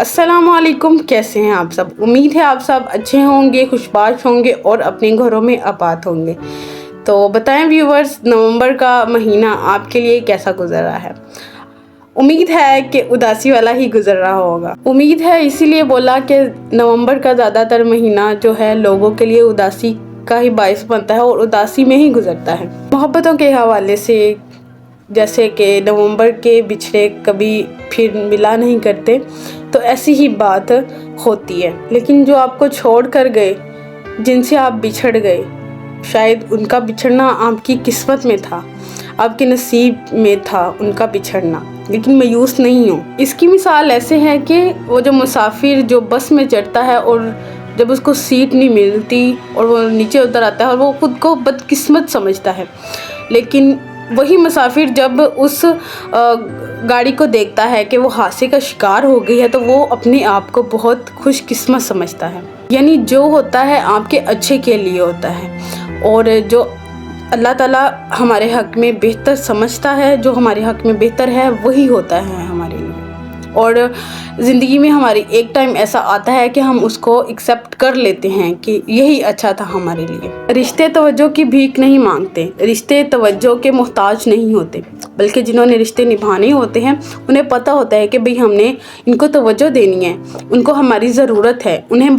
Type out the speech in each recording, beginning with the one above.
अस्सलाम वालेकुम, कैसे हैं आप सब। उम्मीद है आप सब अच्छे होंगे, खुशबाश होंगे और अपने घरों में आबाद होंगे। तो बताएं व्यूवर्स, नवंबर का महीना आपके लिए कैसा गुजर रहा है। उम्मीद है कि उदासी वाला ही गुजर रहा होगा। उम्मीद है इसीलिए बोला कि नवंबर का ज़्यादातर महीना जो है लोगों के लिए उदासी का ही बायस बनता है और उदासी में ही गुजरता है। मोहब्बतों के हवाले से जैसे कि नवंबर के बिछड़े कभी फिर मिला नहीं करते, तो ऐसी ही बात होती है। लेकिन जो आपको छोड़ कर गए, जिनसे आप बिछड़ गए, शायद उनका बिछड़ना आपकी किस्मत में था, आपके नसीब में था उनका बिछड़ना, लेकिन मायूस नहीं हो। इसकी मिसाल ऐसे है कि वो जो मुसाफिर जो बस में चढ़ता है और जब उसको सीट नहीं मिलती और वो नीचे उतर आता है और वो खुद को बदकिस्मत समझता है, लेकिन वही मुसाफिर जब उस गाड़ी को देखता है कि वो हादसे का शिकार हो गई है, तो वो अपने आप को बहुत खुशकिस्मत समझता है। यानी जो होता है आपके अच्छे के लिए होता है, और जो अल्लाह ताला हमारे हक़ में बेहतर समझता है, जो हमारे हक़ में बेहतर है, वही होता है हमारे लिए। और ज़िंदगी में हमारी एक टाइम ऐसा आता है कि हम उसको एक्सेप्ट कर लेते हैं कि यही अच्छा था हमारे लिए। रिश्ते तवज्जो की भीख नहीं मांगते, रिश्ते तवज्जो के मोहताज नहीं होते, बल्कि जिन्होंने रिश्ते निभाने होते हैं उन्हें पता होता है कि भाई हमने इनको तवज्जो देनी है, उनको हमारी ज़रूरत है। उन्हें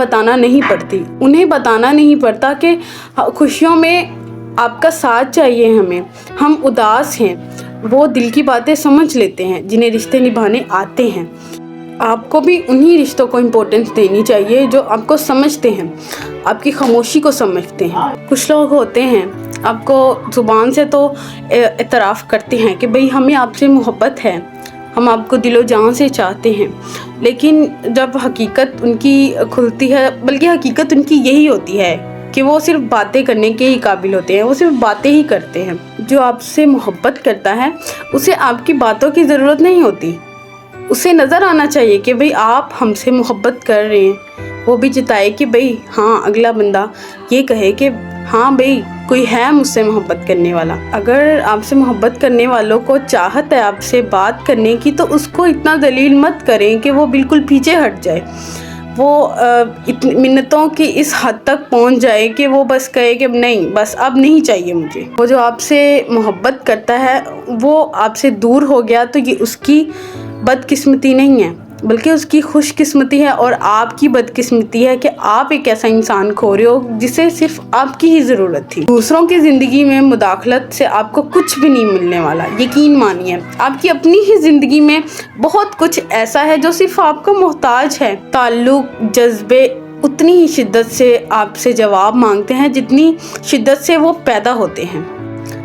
बताना नहीं पड़ता कि खुशियों में आपका साथ चाहिए हमें, हम उदास हैं, वो दिल की बातें समझ लेते हैं जिन्हें रिश्ते निभाने आते हैं। आपको भी उन्हीं रिश्तों को इम्पोर्टेंस देनी चाहिए जो आपको समझते हैं, आपकी खामोशी को समझते हैं। कुछ लोग होते हैं आपको ज़ुबान से तो इतराफ़ करते हैं कि भाई हमें आपसे मोहब्बत है, हम आपको दिलो जान से चाहते हैं, लेकिन जब हकीकत उनकी खुलती है, बल्कि हकीकत उनकी यही होती है कि वो सिर्फ बातें करने के ही काबिल होते हैं, वो सिर्फ बातें ही करते हैं। जो आपसे मोहब्बत करता है उसे आपकी बातों की ज़रूरत नहीं होती, उसे नज़र आना चाहिए कि भाई आप हमसे मोहब्बत कर रहे हैं। वो भी जताए कि भाई हाँ, अगला बंदा ये कहे कि हाँ भाई कोई है मुझसे मोहब्बत करने वाला। अगर आपसे मोहब्बत करने वालों को चाहत है आपसे बात करने की, तो उसको इतना दलील मत करें कि वो बिल्कुल पीछे हट जाए, वो इतनी मिन्नतों की इस हद तक पहुंच जाए कि वो बस कहे कि नहीं, बस अब नहीं चाहिए मुझे। वो जो आपसे मोहब्बत करता है वो आपसे दूर हो गया, तो ये उसकी बदकिस्मती नहीं है, बल्कि उसकी खुशकिस्मती है, और आपकी बदकिस्मती है कि आप एक ऐसा इंसान खो रहे हो जिसे सिर्फ आपकी ही ज़रूरत थी। दूसरों की ज़िंदगी में मुदाखलत से आपको कुछ भी नहीं मिलने वाला, यकीन मानिए। आपकी अपनी ही ज़िंदगी में बहुत कुछ ऐसा है जो सिर्फ आपको मोहताज है। ताल्लुक, जज्बे उतनी ही शिद्दत से आपसे जवाब मांगते हैं जितनी शिद्दत से वो पैदा होते हैं।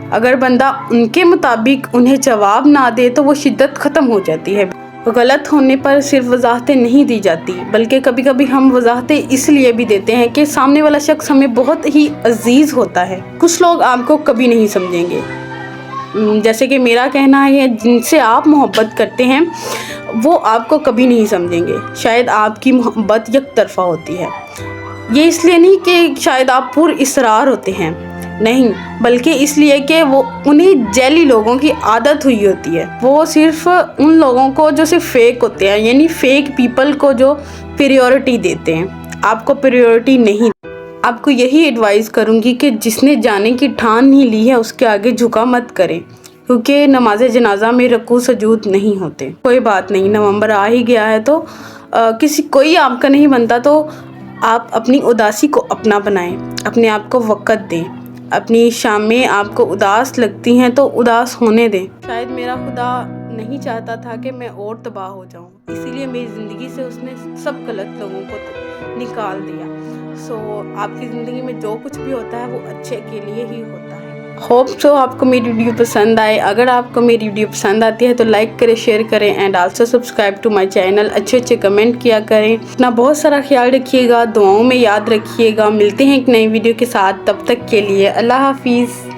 अगर बंदा उनके मुताबिक उन्हें जवाब ना दे तो वो शिद्दत ख़त्म हो जाती है। गलत होने पर सिर्फ वजाहतें नहीं दी जाती, बल्कि कभी कभी हम वजाहतें इसलिए भी देते हैं कि सामने वाला शख्स हमें बहुत ही अजीज़ होता है। कुछ लोग आपको कभी नहीं समझेंगे, जैसे कि मेरा कहना है, जिनसे आप मोहब्बत करते हैं वो आपको कभी नहीं समझेंगे। शायद आपकी मोहब्बत एक तरफ़ा होती है, ये इसलिए नहीं कि शायद आप पुरइसरार होते हैं, नहीं, बल्कि इसलिए कि वो उन्हीं जैली लोगों की आदत हुई होती है। वो सिर्फ उन लोगों को जो सिर्फ फेक होते हैं, यानी फेक पीपल को जो प्रायोरिटी देते हैं, आपको प्रायोरिटी नहीं। आपको यही एडवाइस करूँगी कि जिसने जाने की ठान नहीं ली है उसके आगे झुका मत करें, क्योंकि नमाज जनाजा में रकू सजूद नहीं होते। कोई बात नहीं, नवंबर आ ही गया है तो कोई आपका नहीं बनता, तो आप अपनी उदासी को अपना बनाएं, अपने आप को वक़्त दें। अपनी शामें आपको उदास लगती हैं तो उदास होने दें। शायद मेरा खुदा नहीं चाहता था कि मैं और तबाह हो जाऊं, इसीलिए मेरी ज़िंदगी से उसने सब गलत लोगों को निकाल दिया। आपकी ज़िंदगी में जो कुछ भी होता है वो अच्छे के लिए ही होता है। होप सो आपको मेरी वीडियो पसंद आए। अगर आपको मेरी वीडियो पसंद आती है तो लाइक करें, शेयर करें and also subscribe to my channel. अच्छे कमेंट किया करें। अपना बहुत सारा ख्याल रखिएगा, दुआओं में याद रखिएगा। मिलते हैं एक नई वीडियो के साथ, तब तक के लिए अल्लाह हाफिज़।